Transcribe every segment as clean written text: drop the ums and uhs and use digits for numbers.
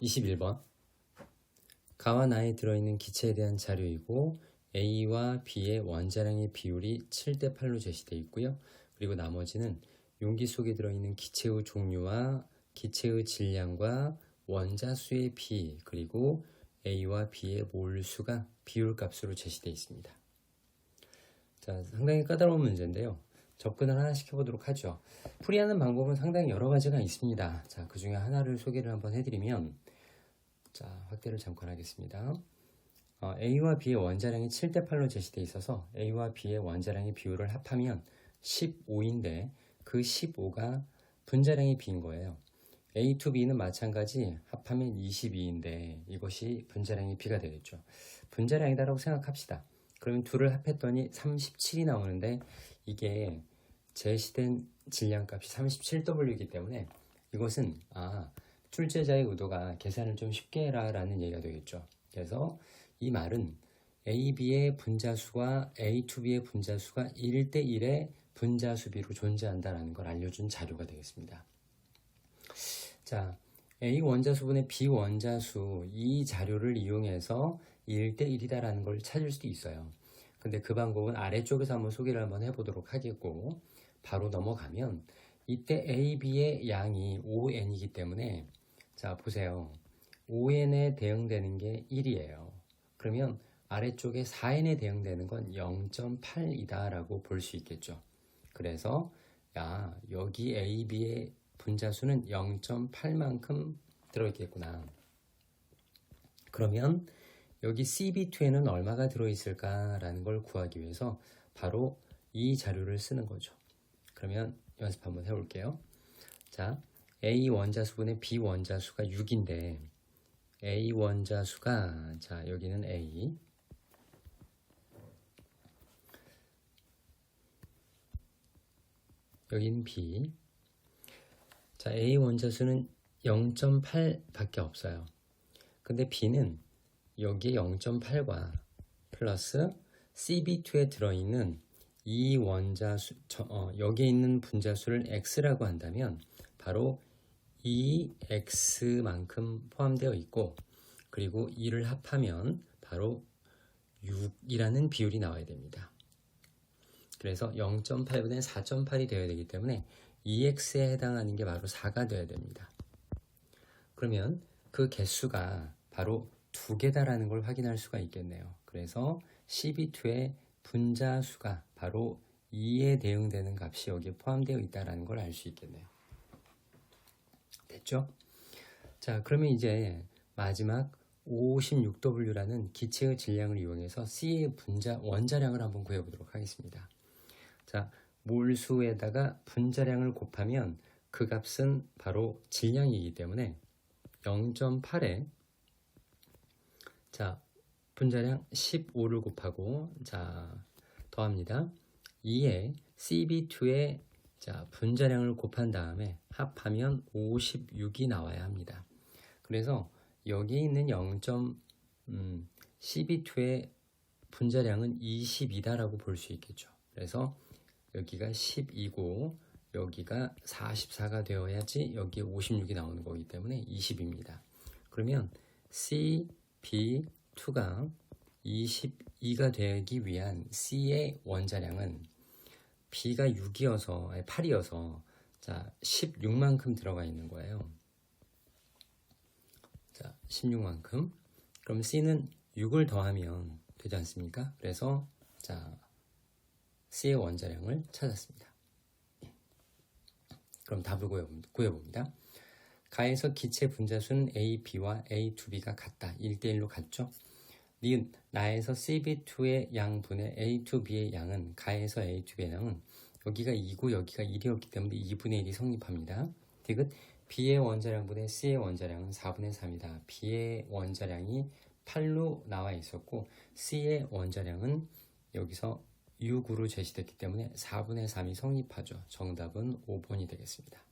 21번. 가와 나에 들어있는 기체에 대한 자료이고 A와 B의 원자량의 비율이 7대 8로 제시되어 있고요. 그리고 나머지는 용기 속에 들어있는 기체의 종류와 기체의 질량과 원자수의 비, 그리고 A와 B의 몰수가 비율값으로 제시되어 있습니다. 자, 상당히 까다로운 문제인데요. 접근을 하나씩 해보도록 하죠. 풀이하는 방법은 상당히 여러 가지가 있습니다. 자, 그 중에 하나를 소개를 한번 해드리면, 자, 확대를 잠깐 하겠습니다. A와 B의 원자량이 7대 8로 제시되어 있어서 A와 B의 원자량의 비율을 합하면 15인데 그 15가 분자량의 B인 거예요. A to B는 마찬가지 합하면 22인데 이것이 분자량의 B가 되겠죠. 분자량이다라고 생각합시다. 그러면 둘을 합했더니 37이 나오는데 이게 제시된 질량값이 37W이기 때문에 이것은 출제자의 의도가 계산을 좀 쉽게 해라 라는 얘기가 되겠죠. 그래서 이 말은 A, B의 분자수가 A to B의 분자수가 1대 1의 분자수비로 존재한다라는 걸 알려준 자료가 되겠습니다. 자, A 원자수분의 B 원자수, 이 자료를 이용해서 1대 1이다라는 걸 찾을 수도 있어요. 근데 그 방법은 아래쪽에서 한번 소개를 한번 해보도록 하겠고, 바로 넘어가면 이때 A, B의 양이 5N이기 때문에, 자 보세요. 5N에 대응되는 게 1이에요. 그러면 아래쪽에 4N에 대응되는 건 0.8이다 라고 볼 수 있겠죠. 그래서 여기 A, B의 분자수는 0.8만큼 들어있겠구나. 그러면 여기 CB2에는 얼마가 들어있을까라는 걸 구하기 위해서 바로 이 자료를 쓰는 거죠. 그러면 연습 한번 해볼게요. 자, A 원자수분의 B 원자수가 6인데 A 원자수가, 자 여기는 A, 여기는 B. 자, A 원자수는 0.8 밖에 없어요. 근데 B는 여기에 0.8과 플러스 CB2에 들어있는 이 원자수, 여기에 있는 분자수를 X라고 한다면 바로 이 X만큼 포함되어 있고, 그리고 이를 합하면 바로 6이라는 비율이 나와야 됩니다. 그래서 0.8분의 4.8이 되어야 되기 때문에 2x에 해당하는 게 바로 4가 되어야 됩니다. 그러면 그 개수가 바로 2개다라는 걸 확인할 수가 있겠네요. 그래서 CB2의 분자수가 바로 2에 대응되는 값이 여기에 포함되어 있다는 걸 알 수 있겠네요. 됐죠? 자, 그러면 이제 마지막 56W라는 기체의 질량을 이용해서 C의 원자량을 한번 구해보도록 하겠습니다. 자, 몰수에다가 분자량을 곱하면 그 값은 바로 질량이기 때문에 0.8에, 자, 분자량 15를 곱하고, 자, 더합니다. 2에 CB2의, 자, 분자량을 곱한 다음에 합하면 56이 나와야 합니다. 그래서 여기 있는 CB2의 분자량은 22다라고 볼 수 있겠죠. 그래서 여기가 12고 여기가 44가 되어야지 여기에 56이 나오는 거기 때문에 20입니다. 그러면 CB2가 22가 되기 위한 C의 원자량은 B가 8이어서 자 16만큼 들어가 있는 거예요. 자 16만큼. 그럼 C는 6을 더하면 되지 않습니까? 그래서 자 C의 원자량을 찾았습니다. 그럼 답을 구해봅니다. 가에서 기체 분자수는 A, B와 A, 2B가 같다. 1대1로 같죠? 니은 나에서 CB2의 양분의 A, 2B의 양은 가에서 A, 2B의 양은 여기가 2고 여기가 1이었기 때문에 2분의 1이 성립합니다. 디귿 B의 원자량분의 C의 원자량은 4분의 3이다. B의 원자량이 8로 나와 있었고 C의 원자량은 여기서 6으로 제시됐기 때문에 4분의 3이 성립하죠. 정답은 5번이 되겠습니다.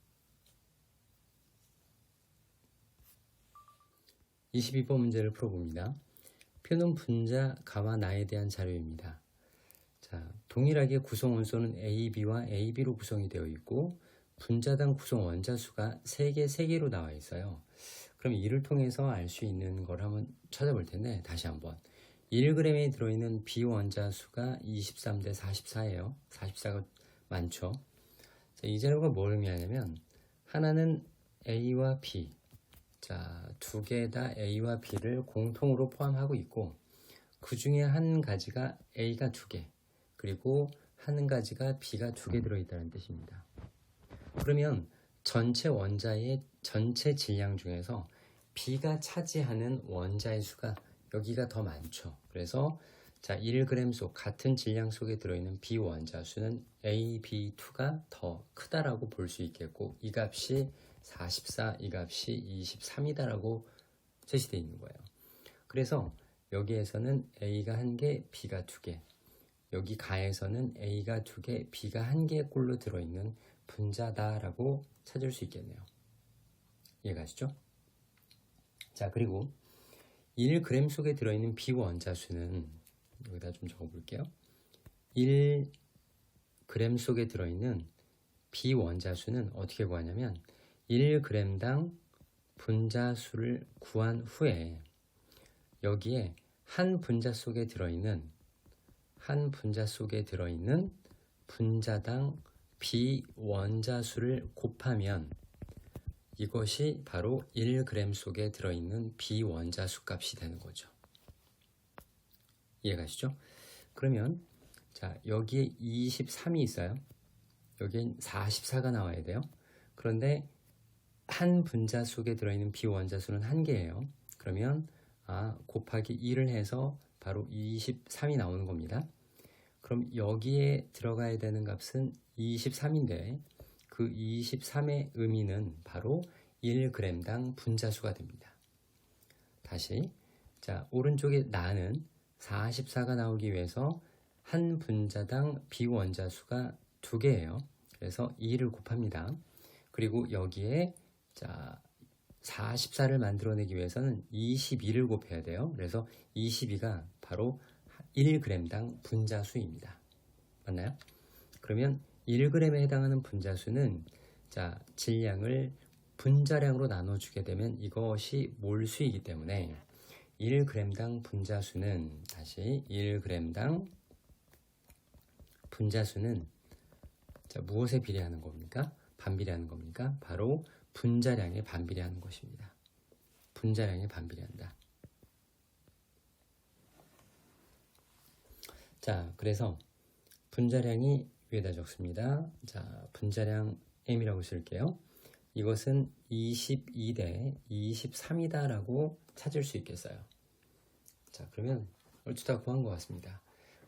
22번 문제를 풀어봅니다. 표는 분자 가와 나에 대한 자료입니다. 자, 동일하게 구성 원소는 A, B와 A, B로 구성이 되어 있고 분자당 구성 원자수가 3개, 3개로 나와 있어요. 그럼 이를 통해서 알 수 있는 걸 한번 찾아볼 텐데 다시 한번 1g에 들어있는 비원자수가 23대 44예요. 44가 많죠. 자, 이 자료가 뭘 의미하냐면 하나는 A와 B, 자, 두 개 다 A와 B를 공통으로 포함하고 있고 그 중에 한 가지가 A가 두 개, 그리고 한 가지가 B가 두 개 들어있다는 뜻입니다. 그러면 전체 원자의 전체 질량 중에서 B가 차지하는 원자의 수가 여기가 더 많죠. 그래서 자, 1g 속 같은 질량 속에 들어있는 B 원자 수는 AB2가 더 크다라고 볼 수 있겠고 이 값이 44, 이 값이 23이다라고 제시되어 있는 거예요. 그래서 여기에서는 A가 1개, B가 2개, 여기 가에서는 A가 2개, B가 1개의 꼴로 들어있는 분자다라고 찾을 수 있겠네요. 이해가시죠? 자, 그리고 1g 속에 들어있는 비원자수는 여기다 좀 적어볼게요. 1g 속에 들어있는 비원자수는 어떻게 구하냐면 1g당 분자수를 구한 후에 여기에 한 분자 속에 들어있는 분자당 비원자수를 곱하면 이것이 바로 1g 속에 들어있는 비원자수 값이 되는 거죠. 이해가시죠? 그러면 자, 여기에 23이 있어요. 여기엔 44가 나와야 돼요. 그런데 한 분자 속에 들어있는 비원자수는 1개예요. 그러면 곱하기 2를 해서 바로 23이 나오는 겁니다. 그럼 여기에 들어가야 되는 값은 23인데 그 23의 의미는 바로 1g당 분자수가 됩니다. 다시 자, 오른쪽에 나는 44가 나오기 위해서 한 분자당 비원자수가 2개예요. 그래서 2를 곱합니다. 그리고 여기에 자, 44를 만들어내기 위해서는 22를 곱해야 돼요. 그래서 22가 바로 1g당 분자수입니다. 맞나요? 그러면 1g에 해당하는 분자수는 자, 질량을 분자량으로 나눠주게 되면 이것이 몰수이기 때문에 1g당 분자수는 다시 1g당 분자수는 자, 무엇에 비례하는 겁니까? 반비례하는 겁니까? 바로 분자량에 반비례하는 것입니다. 분자량에 반비례한다. 자, 그래서 분자량이 위에다 적습니다. 자, 분자량 M이라고 쓸게요. 이것은 22대 23이다 라고 찾을 수 있겠어요. 자, 그러면 얼추 다 구한 것 같습니다.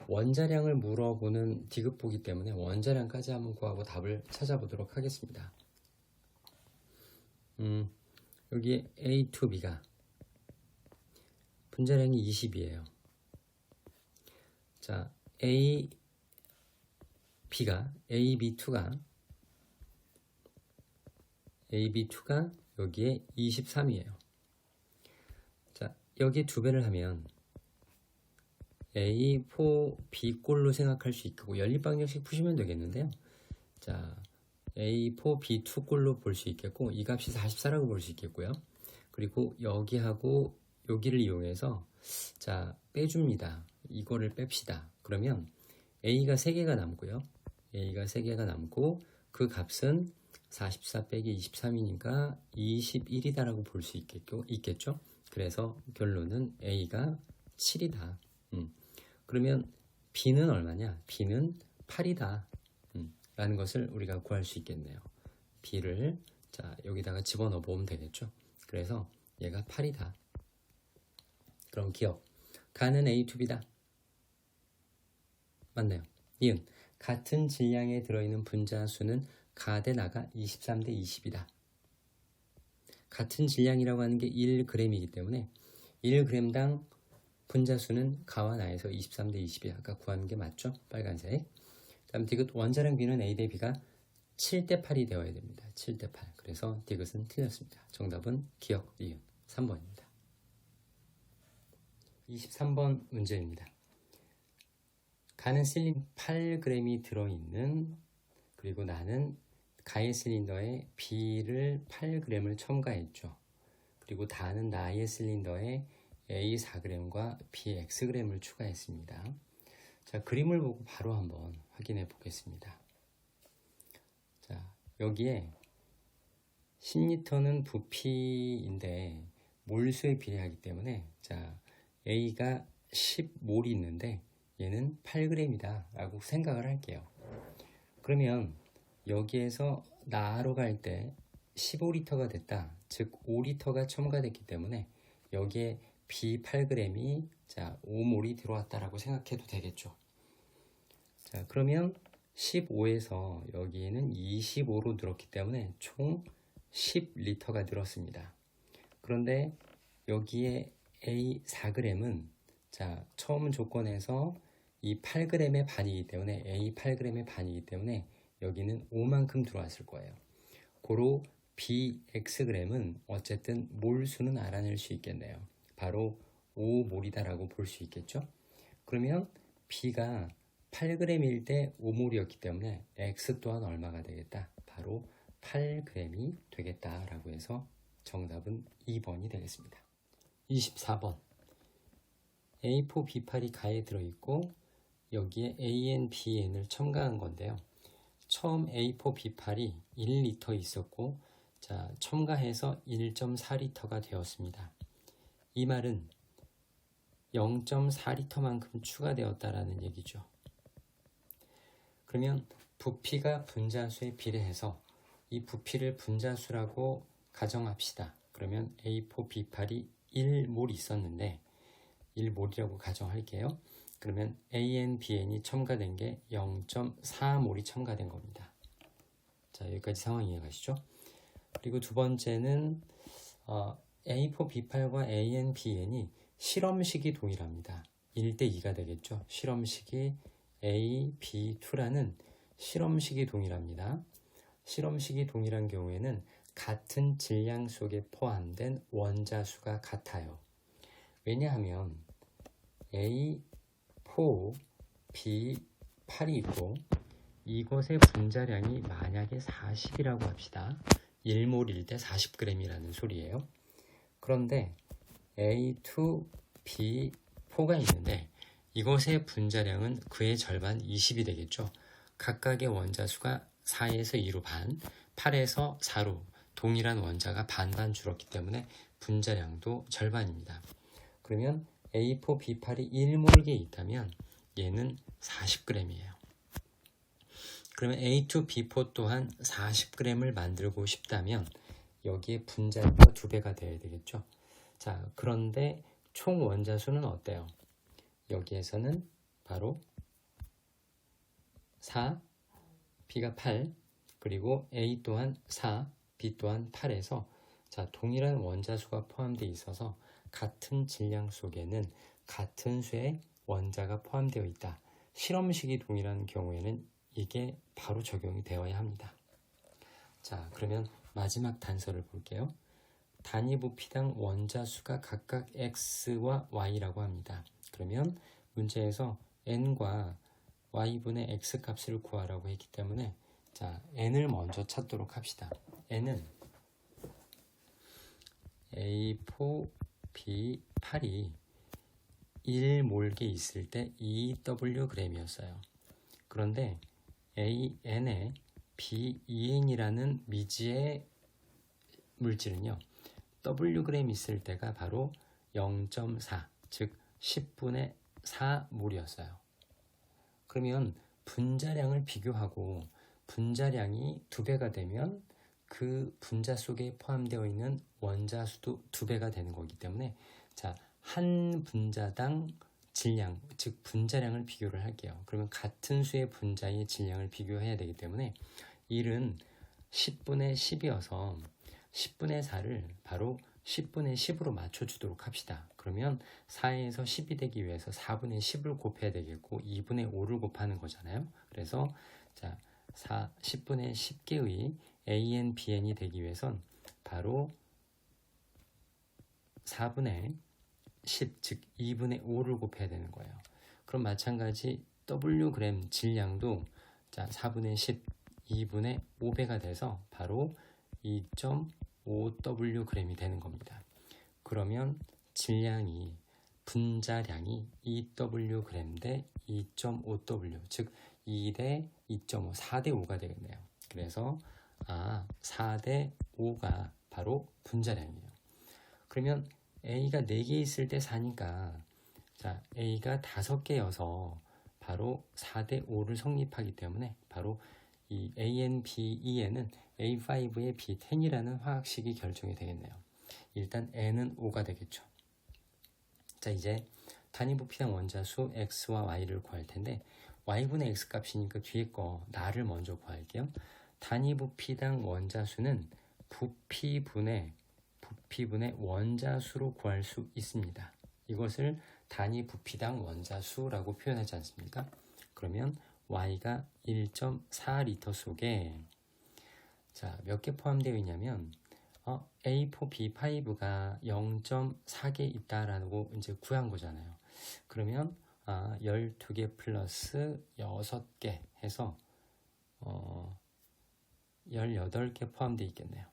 원자량을 물어보는 디귿보기 때문에 원자량까지 한번 구하고 답을 찾아보도록 하겠습니다. 여기 A2B가 분자량이 20이에요. 자, AB2가 여기에 23이에요. 자, 여기 두 배를 하면 A4B 꼴로 생각할 수 있고 연립방정식 푸시면 되겠는데요. 자, A4B2 꼴로 볼 수 있겠고 이 값이 44라고 볼 수 있겠고요. 그리고 여기하고 여기를 이용해서 자, 빼줍니다. 이거를 뺍시다. 그러면 A가 3개가 남고요. A가 3개가 남고 그 값은 44 빼기 23이니까 21이다라고 볼 수 있겠죠. 그래서 결론은 A가 7이다. 그러면 B는 얼마냐? B는 8이다. 라는 것을 우리가 구할 수 있겠네요. B를 자, 여기다가 집어넣어 보면 되겠죠. 그래서 얘가 8이다. 그럼 기억. 가는 A2B다. 맞나요? 이은 같은 질량에 들어있는 분자수는 가 대 나가 23대 20이다. 같은 질량이라고 하는 게 1g이기 때문에 1g당 분자수는 가와 나에서 23대 20이 아까 구하는 게 맞죠? 빨간색. 다음 디귿 원자량 B는 A 대 B가 7대 8이 되어야 됩니다. 7대 8. 그래서 디귿은 틀렸습니다. 정답은 기억 이은 3번입니다. 23번 문제입니다. 가는 실린더 8g이 들어있는 그리고 나는 가의 실린더에 B를 8g을 첨가했죠. 그리고 다는 나의 실린더에 A 4g과 B Xg을 추가했습니다. 자, 그림을 보고 바로 한번 확인해 보겠습니다. 자, 여기에 10L는 부피인데 몰수에 비례하기 때문에 자, A가 10몰이 있는데 얘는 8g이다 라고 생각을 할게요. 그러면 여기에서 나로 갈 때 15L가 됐다. 즉 5L가 첨가됐기 때문에 여기에 B 8g이 자 5몰이 들어왔다라고 생각해도 되겠죠. 자, 그러면 15에서 여기에는 25로 늘었기 때문에 총 10L가 늘었습니다. 그런데 여기에 A 4g은 자, 처음 조건에서 이 8g의 반이기 때문에 A 8g의 반이기 때문에 여기는 5만큼 들어왔을 거예요. 고로 B Xg은 어쨌든 몰수는 알아낼 수 있겠네요. 바로 5몰이다라고 볼 수 있겠죠. 그러면 B가 8g일 때 5몰이었기 때문에 X 또한 얼마가 되겠다? 바로 8g이 되겠다라고 해서 정답은 2번이 되겠습니다. 24번 A4, B8이 가에 들어있고 여기에 AN, BN을 첨가한 건데요. 처음 A4, B8이 1L 있었고 자, 첨가해서 1.4L가 되었습니다. 이 말은 0.4L만큼 추가되었다라는 얘기죠. 그러면 부피가 분자수에 비례해서 이 부피를 분자수라고 가정합시다. 그러면 A4, B8이 1몰 있었는데 1몰이라고 가정할게요. 그러면 AN, BN이 첨가된 게 0.4몰이 첨가된 겁니다. 자, 여기까지 상황 이해가시죠? 그리고 두 번째는 A4, B8과 AN, BN이 실험식이 동일합니다. 1대2가 되겠죠. 실험식이 A, B2라는 실험식이 동일합니다. 실험식이 동일한 경우에는 같은 질량 속에 포함된 원자수가 같아요. 왜냐하면 A4, B8이 있고 이것의 분자량이 만약에 40이라고 합시다. 1몰일 때 40g이라는 소리예요. 그런데 A2, B4가 있는데 이것의 분자량은 그의 절반 20이 되겠죠. 각각의 원자수가 4에서 2로 반, 8에서 4로 동일한 원자가 반반 줄었기 때문에 분자량도 절반입니다. 그러면 A4, B8이 1몰에 있다면 얘는 40g이에요. 그러면 A2, B4 또한 40g을 만들고 싶다면 여기에 분자가 2배가 되어야 되겠죠. 자, 그런데 총 원자수는 어때요? 여기에서는 바로 4, B가 8, 그리고 A 또한 4, B 또한 8에서 자, 동일한 원자수가 포함되어 있어서 같은 질량 속에는 같은 수의 원자가 포함되어 있다. 실험식이 동일한 경우에는 이게 바로 적용이 되어야 합니다. 자, 그러면 마지막 단서를 볼게요. 단위 부피당 원자수가 각각 X와 Y라고 합니다. 그러면 문제에서 N과 Y분의 X 값을 구하라고 했기 때문에 자, N을 먼저 찾도록 합시다. N은 A4, B8이 1몰에 있을 때 2Wg이었어요. 그런데 AN에 BEN이라는 미지의 물질은요. Wg 있을 때가 바로 0.4, 즉 10분의 4몰이었어요. 그러면 분자량을 비교하고 분자량이 2배가 되면 그 분자 속에 포함되어 있는 원자수도 2배가 되는 거기 때문에 자, 한 분자당 질량, 즉 분자량을 비교를 할게요. 그러면 같은 수의 분자의 질량을 비교해야 되기 때문에 1은 10분의 10이어서 10분의 4를 바로 10분의 10으로 맞춰주도록 합시다. 그러면 4에서 10이 되기 위해서 4분의 10을 곱해야 되겠고 2분의 5를 곱하는 거잖아요. 그래서 자, 10분의 10개의 AN, BN이 되기 위해선 바로 4분의 10, 즉 2분의 5를 곱해야 되는 거예요. 그럼 마찬가지 Wg 질량도 자, 4분의 10, 2분의 5배가 돼서 바로 2.5Wg이 되는 겁니다. 그러면 질량이 분자량이 2W 대 2.5W, 즉 2 대 2.5, 4 대 5가 되겠네요. 그래서 4 대 5가 바로 분자량이에요. 그러면 A가 4개 있을 때 4니까 자, A가 5개여서 바로 4 대 5를 성립하기 때문에 바로 이 ANBE에는 A5의 B10이라는 화학식이 결정이 되겠네요. 일단 N은 5가 되겠죠. 자, 이제 단위 부피당 원자수 X와 Y를 구할 텐데 Y분의 X 값이니까 뒤에 거 나를 먼저 구할게요. 단위 부피당 원자수는 부피분의 원자수로 구할 수 있습니다. 이것을 단위 부피당 원자수라고 표현하지 않습니까? 그러면 Y가 1.4L 속에 자, 몇 개 포함되어 있냐면 A4, B5가 0.4개 있다라고 이제 구한 거잖아요. 그러면 12개 플러스 6개 해서 18개 포함되어 있겠네요.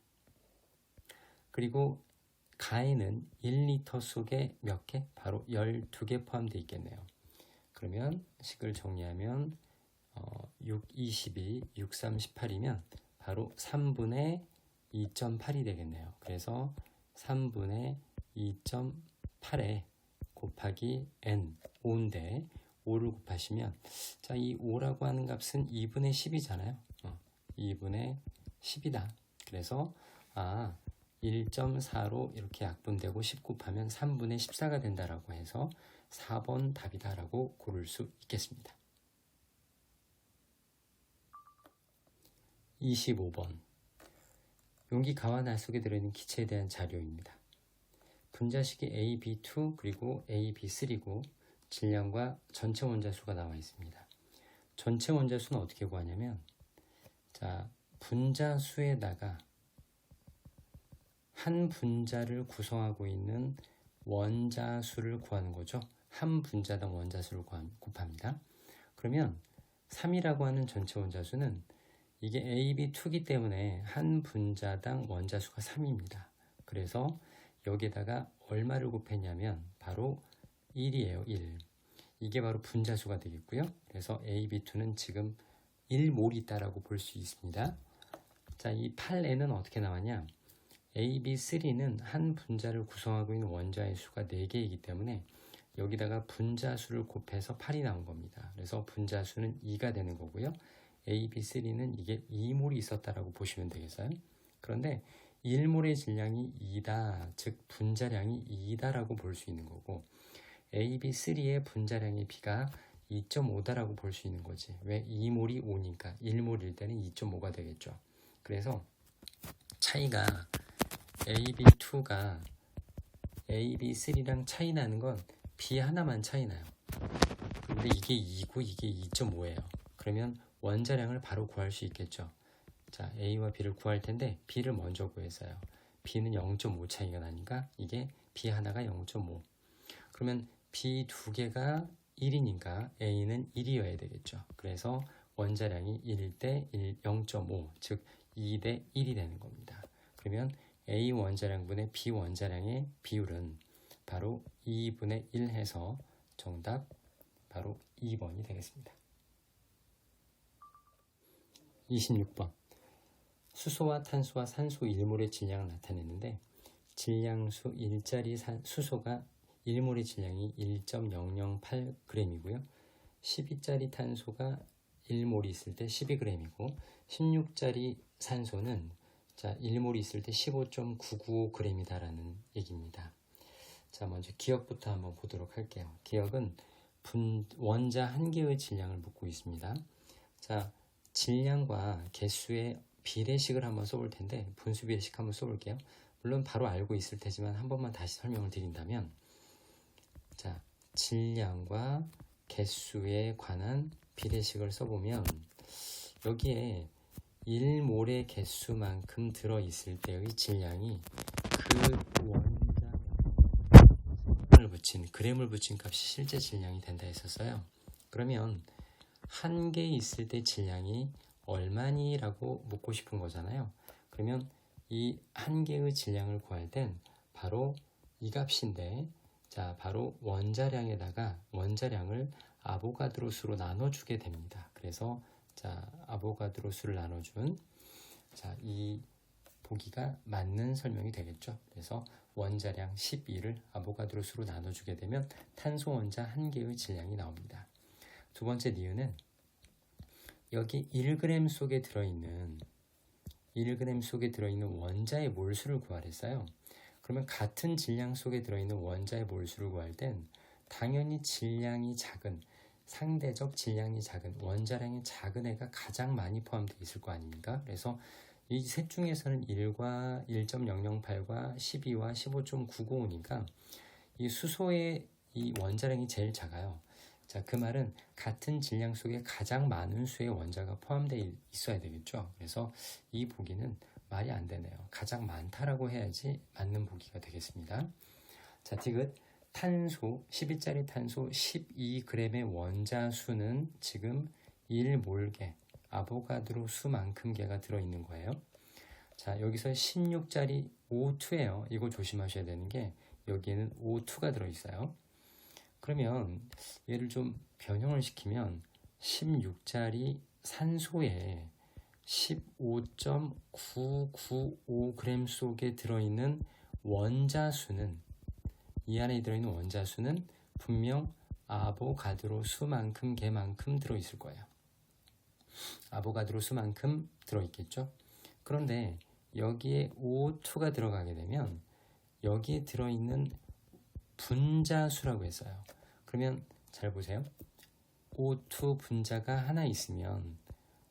그리고 가에는 1리터 속에 몇 개? 바로 12개 포함되어 있겠네요. 그러면 식을 정리하면 6, 22, 6, 3, 18이면 바로 3분의 2.8이 되겠네요. 그래서 3분의 2.8에 곱하기 n 5인데 5를 곱하시면 자, 이 5라고 하는 값은 2분의 10이잖아요. 2분의 10이다. 그래서 1.4로 이렇게 약분되고 10 곱하면 3분의 14가 된다라고 해서 4번 답이다라고 고를 수 있겠습니다. 25번 용기 가와날 속에 들어있는 기체에 대한 자료입니다. 분자식이 AB2 그리고 AB3고 질량과 전체 원자수가 나와 있습니다. 전체 원자수는 어떻게 구하냐면 자, 분자수에다가 한 분자를 구성하고 있는 원자수를 구하는 거죠. 한 분자당 원자수를 곱합니다. 그러면 3이라고 하는 전체 원자수는 이게 AB2이기 때문에 한 분자당 원자수가 3입니다. 그래서 여기에다가 얼마를 곱했냐면 바로 1이에요. 1. 이게 바로 분자수가 되겠고요. 그래서 AB2는 지금 1몰이 있다라고 볼 수 있습니다. 자, 이 8N은 어떻게 나왔냐? AB3는 한 분자를 구성하고 있는 원자의 수가 4개이기 때문에 여기다가 분자수를 곱해서 8이 나온 겁니다. 그래서 분자수는 2가 되는 거고요. AB3는 이게 2몰이 있었다라고 보시면 되겠어요. 그런데 1몰의 질량이 2다, 즉 분자량이 2다라고 볼 수 있는 거고 AB3의 분자량의 B가 2.5다라고 볼 수 있는 거지. 왜? 2몰이 5니까 1몰일 때는 2.5가 되겠죠. 그래서 차이가 AB2가 AB3랑 차이 나는 건 B 하나만 차이 나요. 근데 이게 2고 이게 2.5예요. 그러면 원자량을 바로 구할 수 있겠죠. 자, A와 B를 구할 텐데 B를 먼저 구했어요. B는 0.5 차이가 나니까 이게 B 하나가 0.5. 그러면 B 두 개가 1이니까 A는 1이어야 되겠죠. 그래서 원자량이 1대 0.5, 즉 2대 1이 되는 겁니다. 그러면 A 원자량분의 B 원자량의 비율은 바로 2분의 1 해서 정답 바로 2번이 되겠습니다. 26번 수소와 탄소와 산소 1몰의 질량을 나타냈는데 질량수 1짜리 수소가 1몰의 질량이 1.008g이고요. 12짜리 탄소가 1몰이 있을 때 12g이고 16짜리 산소는 자 1몰이 있을 때 15.995g이다라는 얘기입니다. 자, 먼저 기억부터 한번 보도록 할게요. 기억은 원자 한 개의 질량을 묻고 있습니다. 자, 질량과 개수의 비례식을 한번 써볼 텐데 분수 비례식 한번 써볼게요. 물론 바로 알고 있을 테지만 한 번만 다시 설명을 드린다면 자, 질량과 개수에 관한 비례식을 써보면 여기에 1몰의 개수만큼 들어있을 때의 질량이 그 원자 그램을 붙인 값이 실제 질량이 된다 했었어요. 그러면 한 개 있을 때 질량이 얼마니? 라고 묻고 싶은 거잖아요. 그러면 이 한 개의 질량을 구할 땐 바로 이 값인데, 자, 바로 원자량을 아보가드로 수로 나눠주게 됩니다. 그래서 자, 아보가드로 수를 나눠준 자, 이 보기가 맞는 설명이 되겠죠. 그래서 원자량 12를 아보가드로 수로 나눠주게 되면 탄소 원자 한 개의 질량이 나옵니다. 두 번째 니은은 여기 1g 속에 들어있는 원자의 몰수를 구하랬어요. 그러면 같은 질량 속에 들어있는 원자의 몰수를 구할 땐 당연히 상대적 질량이 작은 원자량이 작은 애가 가장 많이 포함되어 있을 거 아닙니까? 그래서 이 셋 중에서는 1과 1.008과 12와 15.995니까 이 수소의 이 원자량이 제일 작아요. 자, 그 말은 같은 질량 속에 가장 많은 수의 원자가 포함되어 있어야 되겠죠. 그래서 이 보기는 말이 안 되네요. 가장 많다라고 해야지 맞는 보기가 되겠습니다. 자, 디귿 탄소 12짜리 탄소 12g의 원자 수는 지금 1몰개 아보가드로 수만큼계가 들어있는 거예요. 자, 여기서 16짜리 O2예요. 이거 조심하셔야 되는 게 여기에는 O2가 들어있어요. 그러면 얘를 좀 변형을 시키면 16짜리 산소에 15.995g 속에 들어있는 원자수는 이 안에 들어있는 원자수는 분명 아보가드로 수만큼 개만큼 들어있을 거예요. 아보가드로 수만큼 들어있겠죠. 그런데 여기에 O2가 들어가게 되면 여기에 들어있는 분자수라고 했어요. 그러면 잘 보세요. O2 분자가 하나 있으면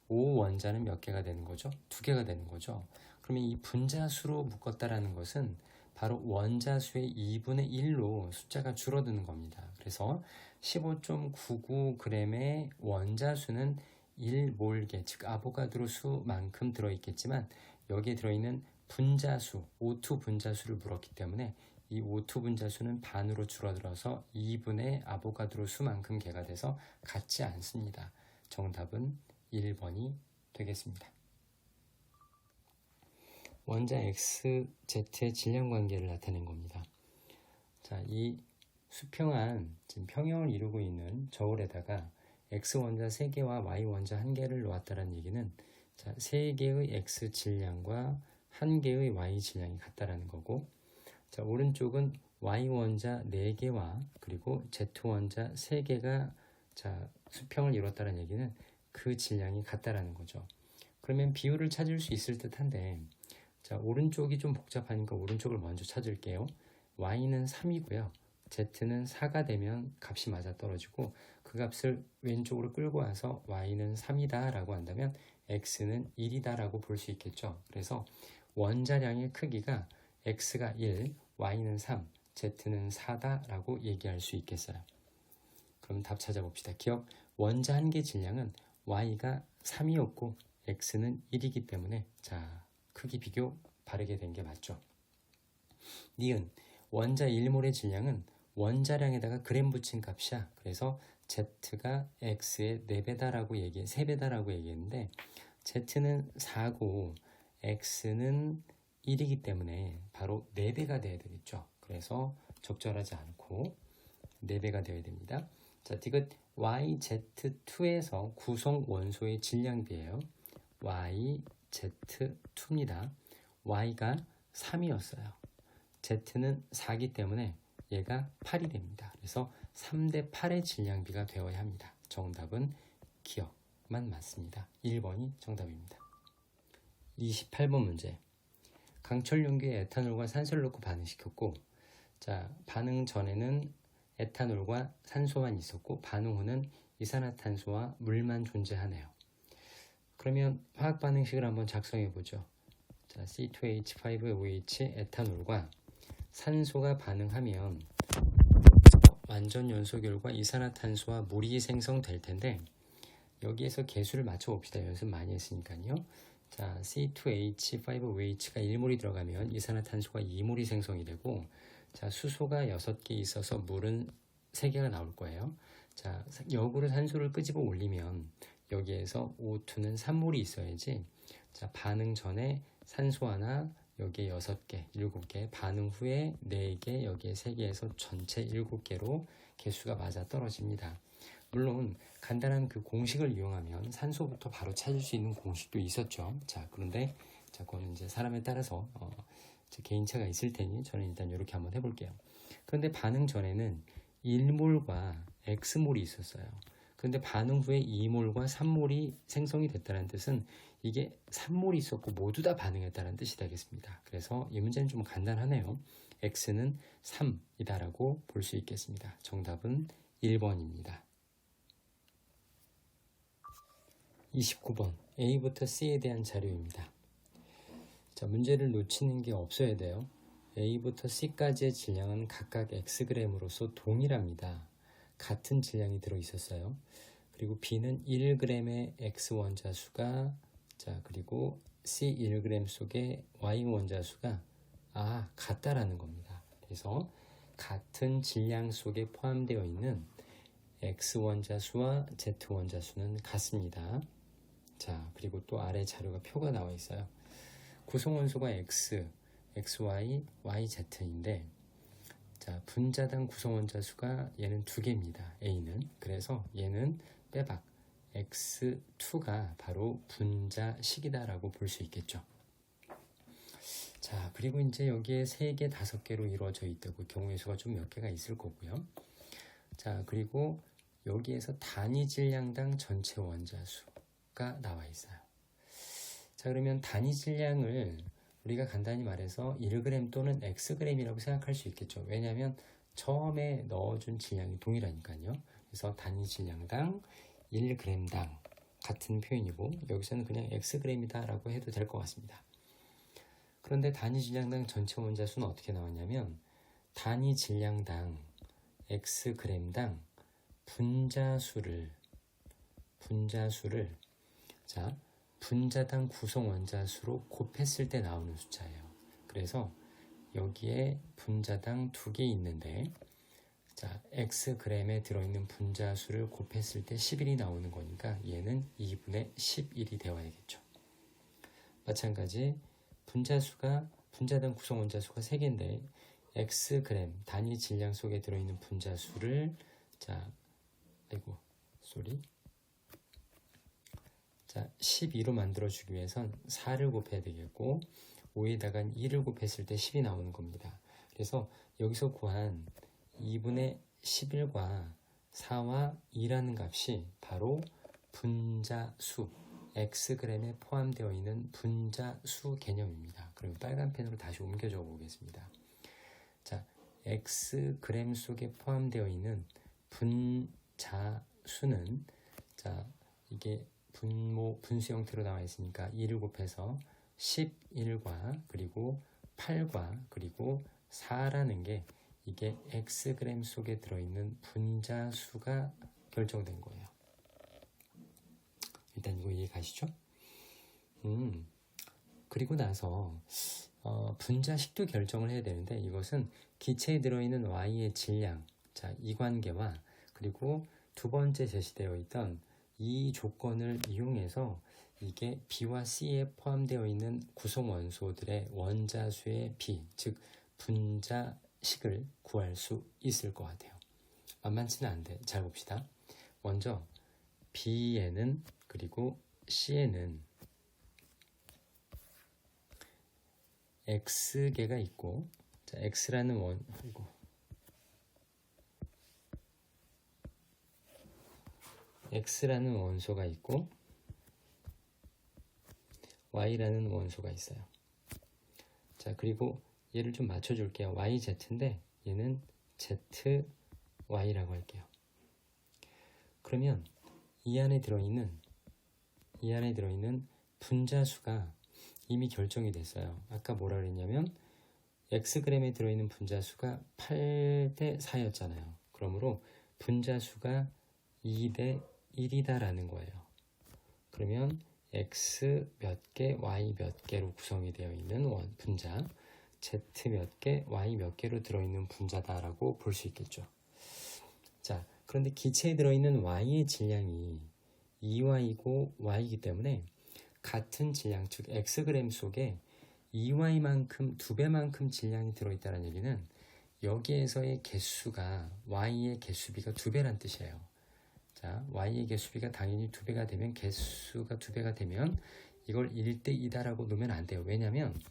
O 원자는 몇 개가 되는 거죠? 2개가 되는 거죠. 그러면 이 분자수로 묶었다라는 것은 바로 원자수의 2분의 1로 숫자가 줄어드는 겁니다. 그래서 15.99g의 원자수는 1몰개, 즉 아보가드로 수만큼 들어있겠지만 여기에 들어있는 분자수, O2 분자수를 물었기 때문에 이 O2 분자수는 반으로 줄어들어서 2분의 아보가드로 수만큼 개가 돼서 같지 않습니다. 정답은 1번이 되겠습니다. 원자 X, Z의 질량 관계를 나타낸 겁니다. 자, 이 수평안, 지금 평형을 이루고 있는 저울에다가 X 원자 3개와 Y 원자 1개를 놓았다는 얘기는 자, 3개의 X 질량과 1개의 Y 질량이 같다라는 거고, 자, 오른쪽은 Y 원자 4개와 그리고 Z 원자 3개가 자, 수평을 이뤘다는 얘기는 그 질량이 같다라는 거죠. 그러면 비율을 찾을 수 있을 듯한데, 자, 오른쪽이 좀 복잡하니까 오른쪽을 먼저 찾을게요. Y는 3이고요. Z는 4가 되면 값이 맞아떨어지고 그 값을 왼쪽으로 끌고 와서 Y는 3이다 라고 한다면 X는 1이다 라고 볼 수 있겠죠. 그래서 원자량의 크기가 X가 1, Y는 3, Z는 4다 라고 얘기할 수 있겠어요. 그럼 답 찾아봅시다. 기억, 원자 한 개 질량은 Y가 3이었고 X는 1이기 때문에 자, 크기 비교 바르게 된 게 맞죠. 니은, 원자 1몰의 질량은 원자량에다가 그램 붙인 값이야. 그래서 Z가 X의 4배다라고 3배다라고 얘기했는데 Z는 4고 X는 1이기 때문에 바로 4배가 돼야 되겠죠. 그래서 적절하지 않고 4배가 되어야 됩니다. 자, 디귿 YZ2에서 구성 원소의 질량비예요. YZ2입니다. Y가 3이었어요. Z는 4기 때문에 얘가 8이 됩니다. 그래서 3대 8의 질량비가 되어야 합니다. 정답은 기억만 맞습니다. 1번이 정답입니다. 28번 문제. 강철 용기에 에탄올과 산소를 넣고 반응시켰고, 자, 반응 전에는 에탄올과 산소만 있었고 반응 후는 이산화탄소와 물만 존재하네요. 그러면 화학 반응식을 한번 작성해 보죠. 자, C2H5OH 에탄올과 산소가 반응하면 완전 연소결과 이산화탄소와 물이 생성될 텐데 여기에서 개수를 맞춰 봅시다. 연습 많이 했으니까요. 자, C2H5OH가 1몰이 들어가면 이산화탄소가 2몰이 생성이 되고, 자, 수소가 6개 있어서 물은 3개가 나올 거예요. 자, 역으로 산소를 끄집어 올리면 여기에서 O2는 3몰이 있어야지. 자, 반응 전에 산소 하나, 여기에 6개, 7개, 반응 후에 4개, 여기에 3개에서 전체 7개로 개수가 맞아 떨어집니다. 물론 간단한 그 공식을 이용하면 산소부터 바로 찾을 수 있는 공식도 있었죠. 자, 그런데 그거는 이제 사람에 따라서 개인차가 있을 테니 저는 일단 이렇게 한번 해볼게요. 그런데 반응 전에는 1몰과 X몰이 있었어요. 그런데 반응 후에 2몰과 3몰이 생성이 됐다는 뜻은 이게 3몰이 있었고 모두 다 반응했다는 뜻이 되겠습니다. 그래서 이 문제는 좀 간단하네요. X는 3이다라고 볼 수 있겠습니다. 정답은 1번입니다. 29번 A부터 C에 대한 자료입니다. 자, 문제를 놓치는 게 없어야 돼요. A부터 C까지의 질량은 각각 Xg으로서 동일합니다. 같은 질량이 들어있었어요. 그리고 B는 1g의 X 원자수가 그리고 C 1g 속에 Y 원자수가 같다라는 겁니다. 그래서 같은 질량 속에 포함되어 있는 X 원자수와 Z 원자수는 같습니다. 자, 그리고 또 아래 자료가 표가 나와 있어요. 구성원소가 X, XY, YZ인데 분자당 구성원자 수가 얘는 2개입니다. A는. 그래서 얘는 빼박 X2가 바로 분자식이다라고 볼 수 있겠죠. 자, 그리고 이제 여기에 3개, 5개로 이루어져 있다고 경우의 수가 좀 몇 개가 있을 거고요. 자, 그리고 여기에서 단위 질량당 전체 원자수가 나와 있어요. 자, 그러면 단위 질량을 우리가 간단히 말해서 1g 또는 Xg이라고 생각할 수 있겠죠. 왜냐하면 처음에 넣어준 질량이 동일하니까요. 그래서 단위 질량당 1g당 같은 표현이고 여기서는 그냥 Xg이다 라고 해도 될 것 같습니다. 그런데 단위 질량당 전체 원자수는 어떻게 나왔냐면 단위 질량당 Xg당 분자수를 분자당 구성 원자수로 곱했을 때 나오는 숫자예요. 그래서 여기에 분자당 2개 있는데 Xg에 들어있는 분자수를 곱했을 때 11이 나오는 거니까 얘는 2분의 11이 되어야겠죠. 마찬가지 분자당 구성 원자수가 3개인데 Xg 단위 질량 속에 들어있는 분자수를 12로 만들어주기 위해선 4를 곱해야 되겠고 5에다가 2를 곱했을 때 10이 나오는 겁니다. 그래서 여기서 구한 2분의 11과 4와 2라는 값이 바로 분자수 Xg에 포함되어 있는 분자수 개념입니다. 그럼 빨간 펜으로 다시 옮겨 적어 보겠습니다. 자, Xg 속에 포함되어 있는 분자수는 이게 분수 형태로 나와 있으니까 2를 곱해서 11과 그리고 8과 그리고 4라는 게 이게 Xg 속에 들어있는 분자수가 결정된 거예요. 일단 이거 이해 가시죠? 그리고 나서 분자식도 결정을 해야 되는데 이것은 기체에 들어있는 Y의 질량 이 관계와 그리고 두 번째 제시되어 있던 이 조건을 이용해서 이게 B와 C에 포함되어 있는 구성 원소들의 원자수의 비, 즉 분자식을 구할 수 있을 것 같아요. 만만치는 않은데 잘 봅시다. 먼저 B에는 그리고 C에는 X개가 있고 X라는 X라는 원소가 있고 Y라는 원소가 있어요. 자, 그리고 얘를 좀 맞춰줄게요. YZ인데 얘는 ZY라고 할게요. 그러면 이 안에 들어있는 분자수가 이미 결정이 됐어요. 아까 뭐라 그랬냐면 Xg에 들어있는 분자수가 8대 4였잖아요. 그러므로 분자수가 2대 1이다라는 거예요. 그러면 X 몇 개, Y 몇 개로 구성이 되어 있는 분자, Z 몇 개, Y 몇 개로 들어있는 분자다라고 볼 수 있겠죠. 자, 그런데 기체에 들어있는 Y의 질량이 2Y이고 Y이기 때문에 같은 질량, 즉 Xg 속에 2y만큼 2배만큼 질량이 들어있다는 얘기는 여기에서의 개수가 y의 개수비가 2배란 뜻이에요. 자, y의 개수비가 당연히 2배가 되면 개수가 2배가 되면 이걸 1대2다라고 놓으면 안 돼요. 왜냐면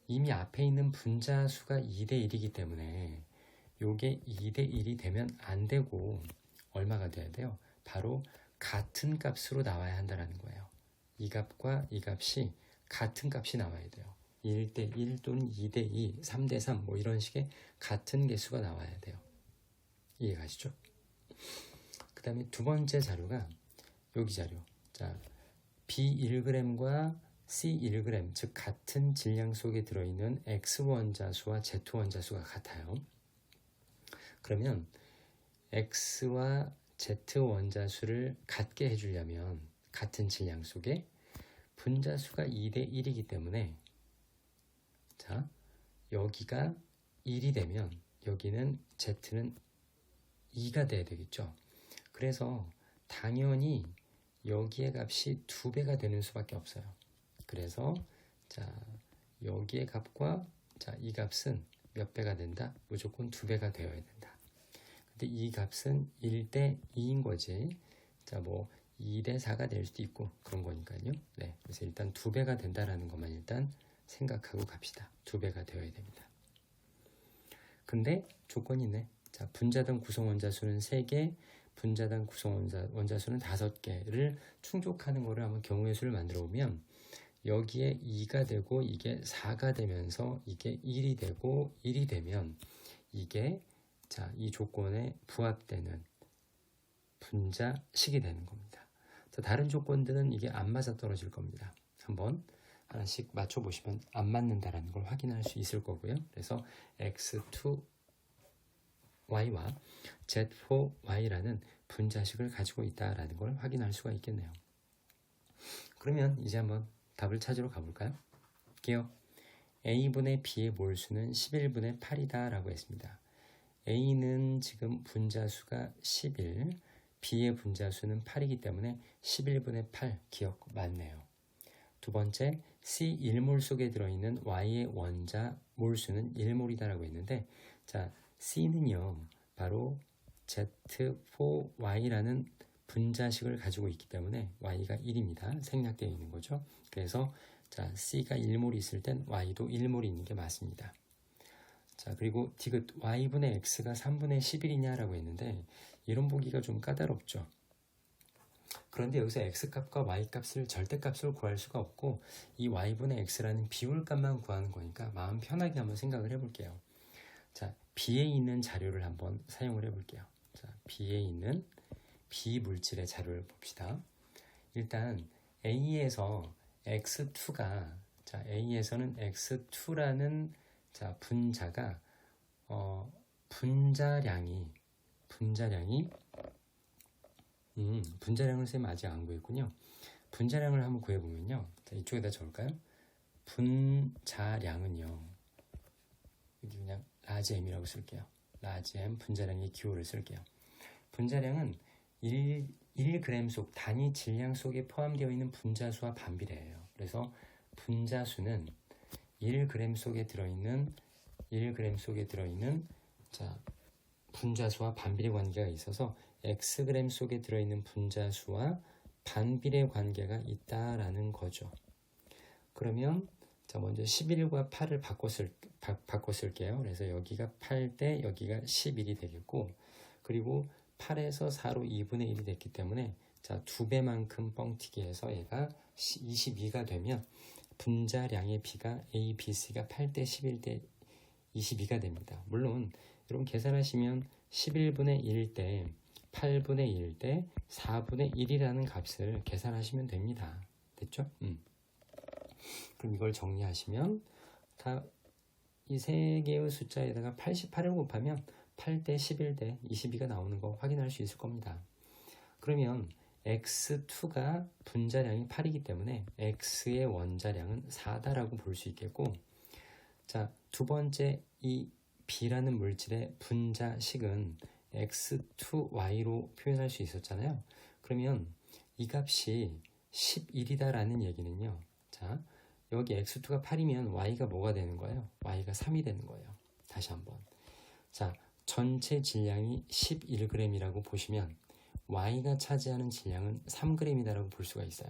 이미 앞에 있는 분자수가 2대1이기 때문에 요게 2대1이 되면 안 되고 얼마가 돼야 돼요? 바로 같은 값으로 나와야 한다는 거예요. 이 값과 이 값이 같은 값이 나와야 돼요. 1대1 또는 2대2, 3대3 뭐 이런 식의 같은 개수가 나와야 돼요. 이해가시죠? 그 다음에 두 번째 자료가 여기 자료. 자, B1g과 C1g, 즉 같은 질량 속에 들어있는 X 원자수와 Z 원자수가 같아요. 그러면 X와 Z 원자수를 같게 해주려면 같은 질량 속에 분자수가 2대1이기 때문에 자, 여기가 1이 되면 여기는 Z는 2가 돼야 되겠죠. 그래서 당연히 여기의 값이 2배가 되는 수밖에 없어요. 그래서 자, 여기의 값과 자, 이 값은 몇 배가 된다? 무조건 2배가 되어야 된다. 근데 이 값은 1대2인 거지. 자, 뭐 2대4가 될 수도 있고 그런 거니까요. 네, 그래서 일단 2배가 된다라는 것만 일단 생각하고 갑시다. 2배가 되어야 됩니다. 근데 조건이 있네. 자, 분자당 구성 원자수는 3개, 분자당 구성 원자수는 5개를 충족하는 거를 한번 경우의 수를 만들어 보면 여기에 2가 되고 이게 4가 되면서 이게 1이 되고 1이 되면 이게 자, 이 조건에 부합되는 분자식이 되는 겁니다. 자, 다른 조건들은 이게 안 맞아 떨어질 겁니다. 한번 하나씩 맞춰보시면 안 맞는다라는 걸 확인할 수 있을 거고요. 그래서 X2Y와 Z4Y라는 분자식을 가지고 있다라는 걸 확인할 수가 있겠네요. 그러면 이제 한번 답을 찾으러 가볼까요? 볼게요. A분의 B의 몰수는 11분의 8이다 라고 했습니다. A는 지금 분자수가 11, B의 분자수는 8이기 때문에 11분의 8 기억 맞네요. 두 번째, C 1몰 속에 들어있는 Y의 원자 몰수는 1몰이다 라고 했는데 자, C는요 바로 Z4Y라는 분자식을 가지고 있기 때문에 Y가 1입니다. 생략되어 있는 거죠. 그래서 자, C가 1몰이 있을 땐 Y도 1몰이 있는 게 맞습니다. 자, 그리고 디귿 Y분의 X가 3분의 11이냐라고 했는데 이런 보기가 좀 까다롭죠. 그런데 여기서 X값과 Y값을 절대값을 구할 수가 없고 이 Y분의 X라는 비율값만 구하는 거니까 마음 편하게 한번 생각을 해볼게요. 자, B에 있는 자료를 한번 사용을 해볼게요. 자, B에 있는 비물질의 자료를 봅시다. 일단 A에서 X2가 자, A에서는 X2라는 자, 분자가 분자량을 쌤 아직 안 구했군요. 분자량을 한번 구해보면요. 자, 이쪽에다 적을까요? 분자량은요. 여기 그냥 라지 M이라고 쓸게요. 라지 M 분자량의 기호를 쓸게요. 분자량은 1g 속 단위 질량 속에 포함되어 있는 분자수와 반비례해요. 그래서 분자수는 1g 속에 들어있는 자, 분자수와 반비례 관계가 있어서 xg 속에 들어있는 분자수와 반비례 관계가 있다라는 거죠. 그러면 자, 먼저 11과 8을 바꿔 쓸게요. 그래서 여기가 8대 여기가 11이 되겠고 그리고 8에서 4로 2분의 1이 됐기 때문에 자, 2배만큼 뻥튀기 해서 얘가 22가 되면 분자량의 B가 A, B, C가 8대 11대 22가 됩니다. 물론 여러분 계산하시면 11분의 1대 8분의 1대 4분의 1이라는 값을 계산하시면 됩니다. 됐죠? 그럼 이걸 정리하시면 다 이 세 개의 숫자에다가 88을 곱하면 8대 11대 22가 나오는 거 확인할 수 있을 겁니다. 그러면 X2가 분자량이 8이기 때문에 X의 원자량은 4다라고 볼 수 있겠고 자, 두 번째 이 B라는 물질의 분자식은 X2Y로 표현할 수 있었잖아요. 그러면 이 값이 11이다라는 얘기는요. 자, 여기 x2가 8이면 y가 뭐가 되는 거예요? y가 3이 되는 거예요. 다시 한번. 자, 전체 질량이 11g이라고 보시면 y가 차지하는 질량은 3g이다라고 볼 수가 있어요.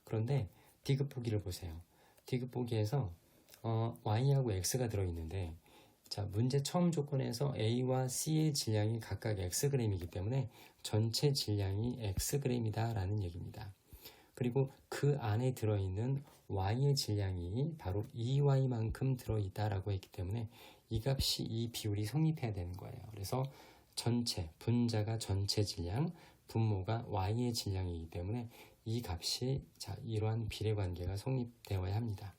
그런데 디귿 보기를 보세요. 디귿 보기에서 y하고 x가 들어있는데, 자, 문제 처음 조건에서 A와 C의 질량이 각각 xg이기 때문에 전체 질량이 xg이다 라는 얘기입니다. 그리고 그 안에 들어있는 y의 질량이 바로 2y만큼 들어있다라고 했기 때문에 이 값이, 이 비율이 성립해야 되는 거예요. 그래서 전체, 분자가 전체 질량, 분모가 y의 질량이기 때문에 이 값이, 자, 이러한 비례관계가 성립되어야 합니다.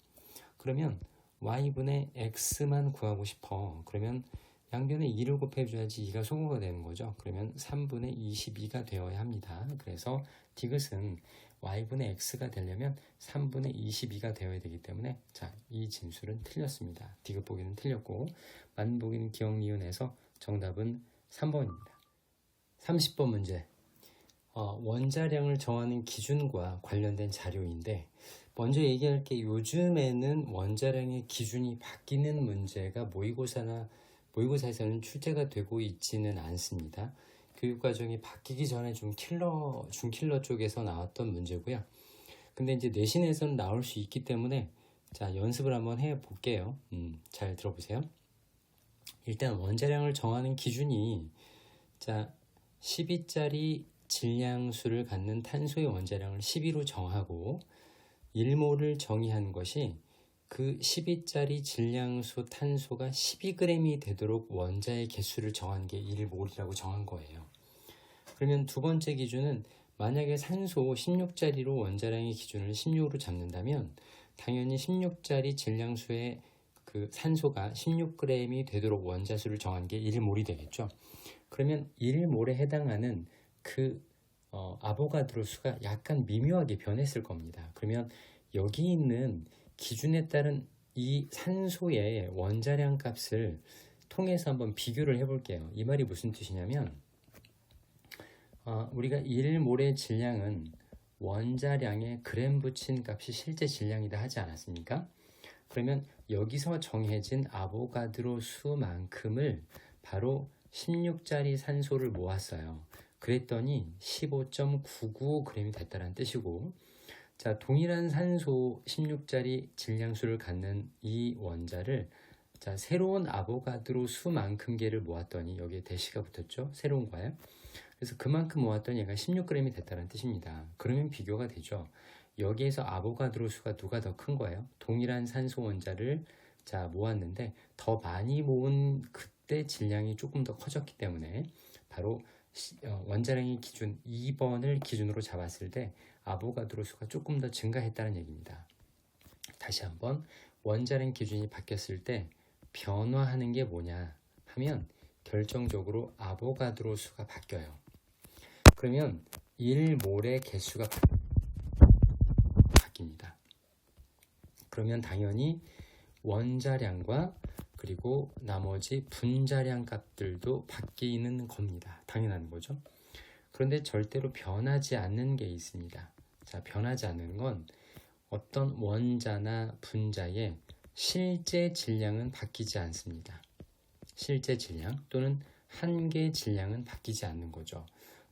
그러면 y분의 x만 구하고 싶어. 그러면 양변에 2를 곱해줘야지 2가 소거가 되는 거죠. 그러면 3분의 22가 되어야 합니다. 그래서 디귿은 y분의 x가 되려면 3분의 22가 되어야 되기 때문에, 자, 이 진술은 틀렸습니다. 디귿 보기는 틀렸고 만보기는 기억 니은에서 정답은 3번입니다. 30번 문제. 원자량을 정하는 기준과 관련된 자료인데, 먼저 얘기할 게, 요즘에는 원자량의 기준이 바뀌는 문제가 모의고사에서는 출제가 되고 있지는 않습니다. 교육과정이 바뀌기 전에 중킬러 쪽에서 나왔던 문제고요. 근데 이제 내신에서는 나올 수 있기 때문에, 자, 연습을 한번 해 볼게요. 잘 들어보세요. 일단 원자량을 정하는 기준이, 자, 12짜리 질량수를 갖는 탄소의 원자량을 12로 정하고 1몰을 정의한 것이, 그 12짜리 질량수 탄소가 12g이 되도록 원자의 개수를 정한 게 1몰이라고 정한 거예요. 그러면 두 번째 기준은, 만약에 산소 16짜리로 원자량의 기준을 16으로 잡는다면 당연히 16짜리 질량수의 그 산소가 16g이 되도록 원자수를 정한 게 1몰이 되겠죠. 그러면 1몰에 해당하는 그 아보가드로 수가 약간 미묘하게 변했을 겁니다. 그러면 여기 있는 기준에 따른 이 산소의 원자량 값을 통해서 한번 비교를 해볼게요. 이 말이 무슨 뜻이냐면, 우리가 1몰의 질량은 원자량에 그램 붙인 값이 실제 질량이다 하지 않았습니까? 그러면 여기서 정해진 아보가드로 수만큼을 바로 16짜리 산소를 모았어요. 그랬더니 15.995g이 됐다는 뜻이고, 자, 동일한 산소 16짜리 질량수를 갖는 이 원자를, 자, 새로운 아보가드로 수만큼 개를 모았더니 여기에 대시가 붙었죠. 새로운 거예요. 그래서 그만큼 모았더니 얘가 16g이 됐다는 뜻입니다. 그러면 비교가 되죠. 여기에서 아보가드로 수가 누가 더 큰 거예요? 동일한 산소 원자를, 자, 모았는데 더 많이 모은 그때 질량이 조금 더 커졌기 때문에 바로 원자량의 기준 2번을 기준으로 잡았을 때 아보가드로 수가 조금 더 증가했다는 얘기입니다. 다시 한번, 원자량 기준이 바뀌었을 때 변화하는 게 뭐냐 하면 결정적으로 아보가드로 수가 바뀌어요. 그러면 1몰의 개수가 바뀝니다. 그러면 당연히 원자량과 그리고 나머지 분자량 값들도 바뀌는 겁니다. 당연한 거죠. 그런데 절대로 변하지 않는 게 있습니다. 자, 변하지 않는 건 어떤 원자나 분자의 실제 질량은 바뀌지 않습니다. 실제 질량 또는 한 개 질량은 바뀌지 않는 거죠.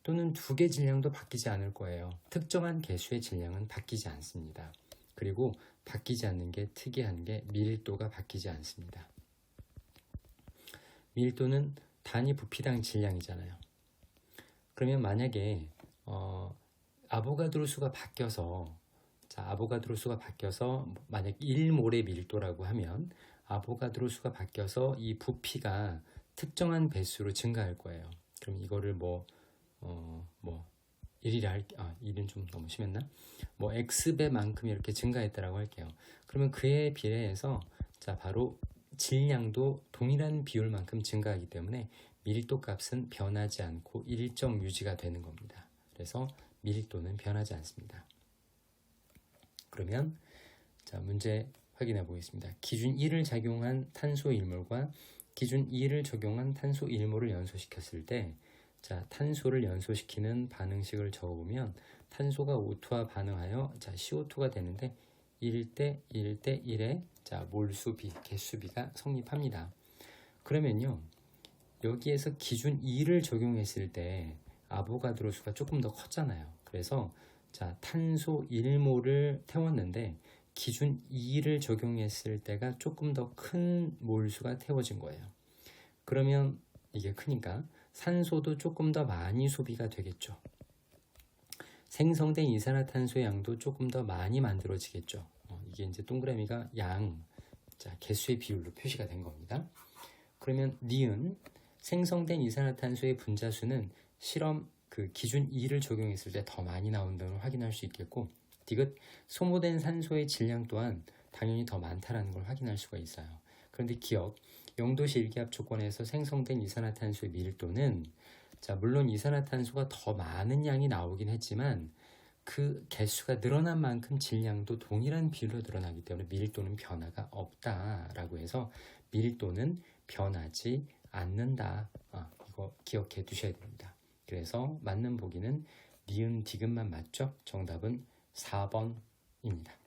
또는 두 개 질량도 바뀌지 않을 거예요. 특정한 개수의 질량은 바뀌지 않습니다. 그리고 바뀌지 않는 게 특이한 게 밀도가 바뀌지 않습니다. 밀도는 단위 부피당 질량이잖아요. 그러면 만약에 아보가드로 수가 바뀌어서, 자, 아보가드로 수가 바뀌어서 만약 1몰의 밀도라고 하면 아보가드로 수가 바뀌어서 이 부피가 특정한 배수로 증가할 거예요. 그럼 이거를 1은 좀 너무 심했나? X배만큼 이렇게 증가했다라고 할게요. 그러면 그에 비례해서, 자, 바로 질량도 동일한 비율만큼 증가하기 때문에 밀도 값은 변하지 않고 일정 유지가 되는 겁니다. 그래서 밀도는 변하지 않습니다. 그러면, 자, 문제 확인해 보겠습니다. 기준 1을 작용한 탄소 1몰과 기준 2를 적용한 탄소 1몰을 연소시켰을 때, 자, 탄소를 연소시키는 반응식을 적어보면 탄소가 O2와 반응하여, 자, CO2가 되는데, 1대 1대 1의 자, 몰수비, 개수비가 성립합니다. 그러면요. 여기에서 기준 2를 적용했을 때 아보가드로 수가 조금 더 컸잖아요. 그래서 자, 탄소 1몰을 태웠는데 기준 2를 적용했을 때가 조금 더 큰 몰수가 태워진 거예요. 그러면 이게 크니까 산소도 조금 더 많이 소비가 되겠죠. 생성된 이산화탄소의 양도 조금 더 많이 만들어지겠죠. 이게 이제 동그라미가 양, 자, 개수의 비율로 표시가 된 겁니다. 그러면 니은 생성된 이산화탄소의 분자수는 실험 그 기준 2를 적용했을 때 더 많이 나온다는 걸 확인할 수 있겠고, 디귿 소모된 산소의 질량 또한 당연히 더 많다는 걸 확인할 수가 있어요. 그런데 기억 0도씨 일기압 조건에서 생성된 이산화탄소의 밀도는 자, 물론 이산화탄소가 더 많은 양이 나오긴 했지만 그 개수가 늘어난 만큼 질량도 동일한 비율로 늘어나기 때문에 밀도는 변화가 없다라고 해서 밀도는 변하지 않는다. 이거 기억해 두셔야 됩니다. 그래서 맞는 보기는 니은 디귿만 맞죠? 정답은 4번입니다.